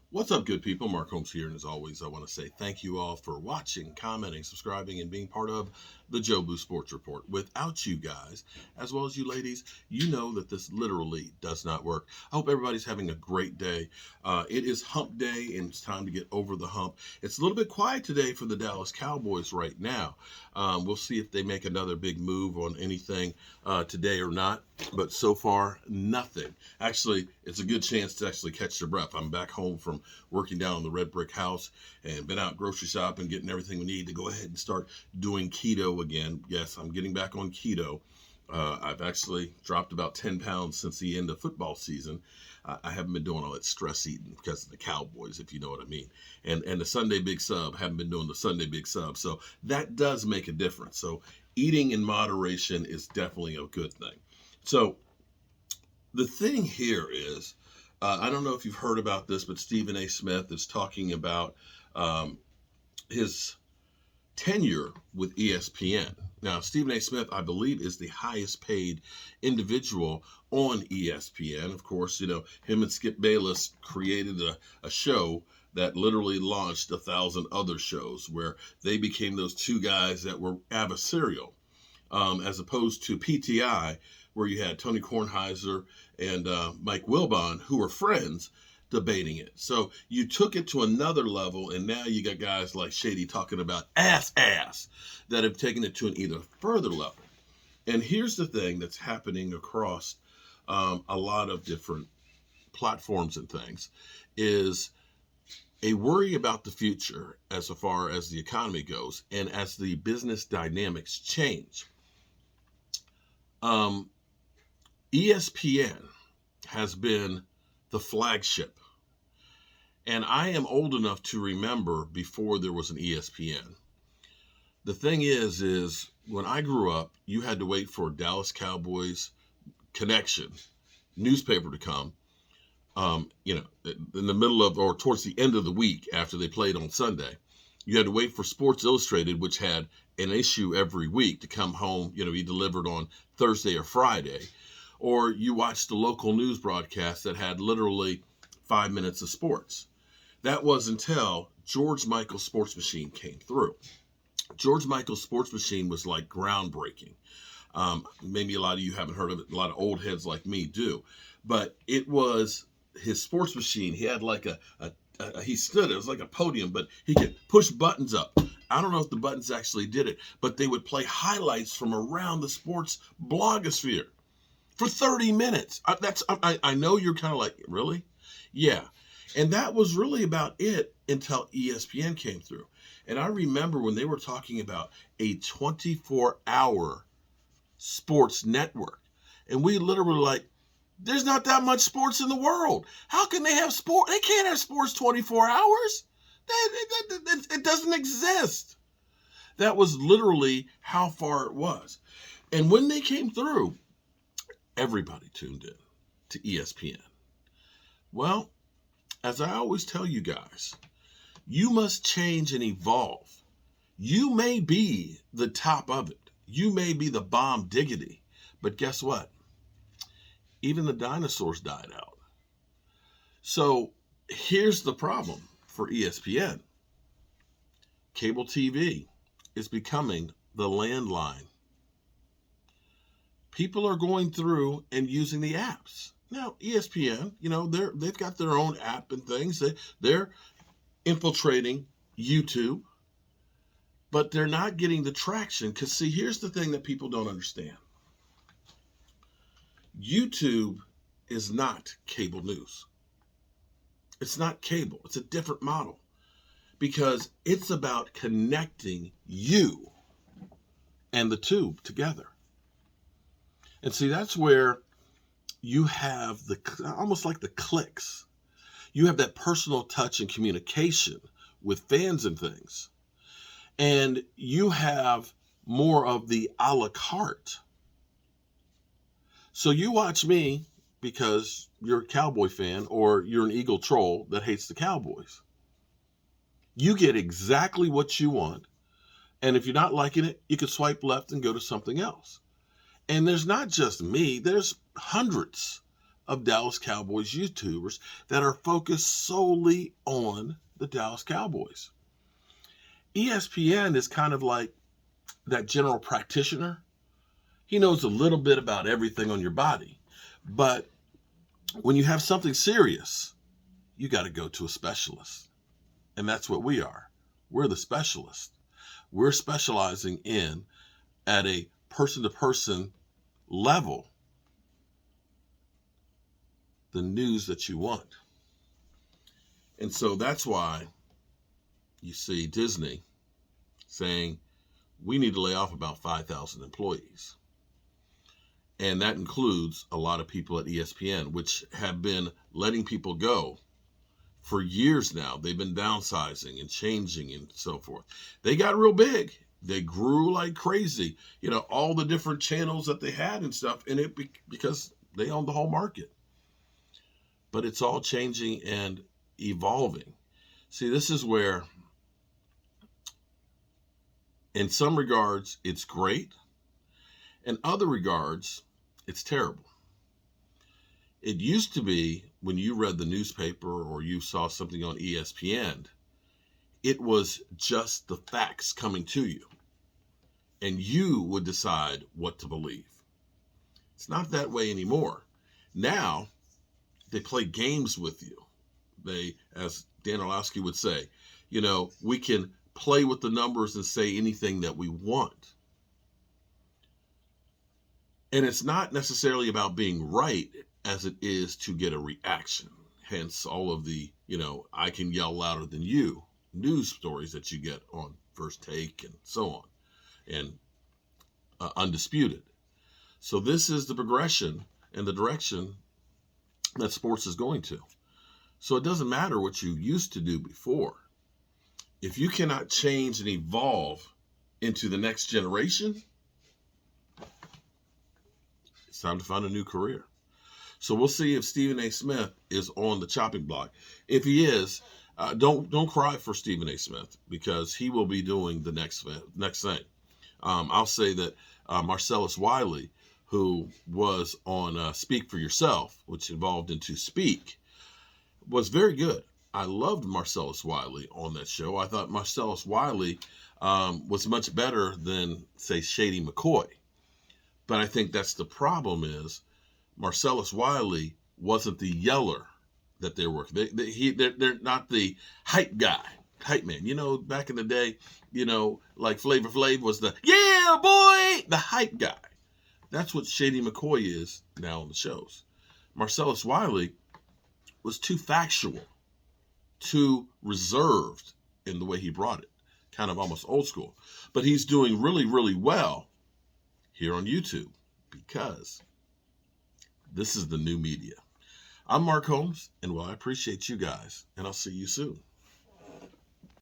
What's up, good people? Mark Holmes here, and as always, I want to say thank you all for watching, commenting, subscribing, and being part of the Joe Boo Sports Report. Without you guys, as well as you ladies, you know that this literally does not work. I hope everybody's having a great day. It is hump day, and it's time to get over the hump. It's a little bit quiet today for the Dallas Cowboys right now. We'll see if they make another big move on anything today or not, but so far, nothing. Actually, it's a good chance to actually catch your breath. I'm back home from working down in the red brick house and been out grocery shopping, getting everything we need to go ahead and start doing keto again. Yes, I'm getting back on keto. I've actually dropped about 10 pounds since the end of football season. I haven't been doing all that stress eating because of the Cowboys, if you know what I mean. And the Sunday Big Sub, haven't been doing the Sunday Big Sub. So that does make a difference. So eating in moderation is definitely a good thing. So the thing here is, I don't know if you've heard about this, but Stephen A. Smith is talking about um, his tenure with ESPN. Now, Stephen A. Smith, I believe, is the highest paid individual on ESPN. Of course, you know, him and Skip Bayless created a show that literally launched 1,000 other shows where they became those two guys that were adversarial, as opposed to PTI, where you had Tony Kornheiser and Mike Wilbon, who were friends, debating it. So you took it to another level, and now you got guys like Shady talking about ass that have taken it to an even further level. And here's the thing that's happening across a lot of different platforms and things is a worry about the future as far as the economy goes and as the business dynamics change. ESPN has been the flagship. And I am old enough to remember before there was an ESPN. The thing is when I grew up, you had to wait for Dallas Cowboys Connection newspaper to come, in the middle of or towards the end of the week after they played on Sunday. You had to wait for Sports Illustrated, which had an issue every week, to come home, be delivered on Thursday or Friday. Or you watched the local news broadcast that had literally 5 minutes of sports. That was until George Michael's Sports Machine came through. George Michael's Sports Machine was like groundbreaking. Maybe a lot of you haven't heard of it. A lot of old heads like me do. But it was his sports machine. He had like he stood, it was like a podium, but he could push buttons up. I don't know if the buttons actually did it, but they would play highlights from around the sports blogosphere for 30 minutes. I know you're kind of like, really? Yeah. And that was really about it until ESPN came through. And I remember when they were talking about a 24-hour sports network. And we literally were like, there's not that much sports in the world. How can they have sport? They can't have sports 24 hours. It doesn't exist. That was literally how far it was. And when they came through, everybody tuned in to ESPN. Well, as I always tell you guys, you must change and evolve. You may be the top of it. You may be the bomb diggity. But guess what? Even the dinosaurs died out. So here's the problem for ESPN. Cable TV is becoming the landline. People are going through and using the apps. Now, ESPN, they've got their own app and things. They're infiltrating YouTube, but they're not getting the traction. Because, see, here's the thing that people don't understand. YouTube is not cable news. It's not cable. It's a different model because it's about connecting you and the tube together. And see, that's where you have almost like the clicks. You have that personal touch and communication with fans and things. And you have more of the a la carte. So you watch me because you're a Cowboy fan or you're an Eagle troll that hates the Cowboys. You get exactly what you want. And if you're not liking it, you can swipe left and go to something else. And there's not just me, there's hundreds of Dallas Cowboys YouTubers that are focused solely on the Dallas Cowboys. ESPN is kind of like that general practitioner. He knows a little bit about everything on your body. But when you have something serious, you got to go to a specialist. And that's what we are. We're the specialist. We're specializing in, at a person-to-person level, the news that you want. And so that's why you see Disney saying, we need to lay off about 5,000 employees. And that includes a lot of people at ESPN, which have been letting people go for years now. They've been downsizing and changing and so forth. They got real big. They grew like crazy. You know, all the different channels that they had and stuff, and because they own the whole market. But it's all changing and evolving. See, this is where, in some regards, it's great. In other regards, it's terrible. It used to be, when you read the newspaper or you saw something on ESPN, it was just the facts coming to you, and you would decide what to believe. It's not that way anymore. Now, they play games with you. They, as Dan Orlovsky would say, you know, we can play with the numbers and say anything that we want. And it's not necessarily about being right as it is to get a reaction. Hence all of the, you know, I can yell louder than you news stories that you get on First Take and so on, and Undisputed. So this is the progression and the direction that sports is going to. So it doesn't matter what you used to do before. If you cannot change and evolve into the next generation, it's time to find a new career. So we'll see if Stephen A. Smith is on the chopping block. If he is, don't cry for Stephen A. Smith, because he will be doing the next thing. I'll say that Marcellus Wiley, who was on Speak for Yourself, which evolved into Speak, was very good. I loved Marcellus Wiley on that show. I thought Marcellus Wiley was much better than, say, Shady McCoy. But I think that's the problem, is Marcellus Wiley wasn't the yeller that they're working. They're not the hype guy, hype man. You know, back in the day, you know, like Flavor Flav was the, yeah, boy, the hype guy. That's what Shady McCoy is now on the shows. Marcellus Wiley was too factual, too reserved in the way he brought it, kind of almost old school. But he's doing really, really well here on YouTube, because this is the new media. I'm Mark Holmes, and well, I appreciate you guys, and I'll see you soon.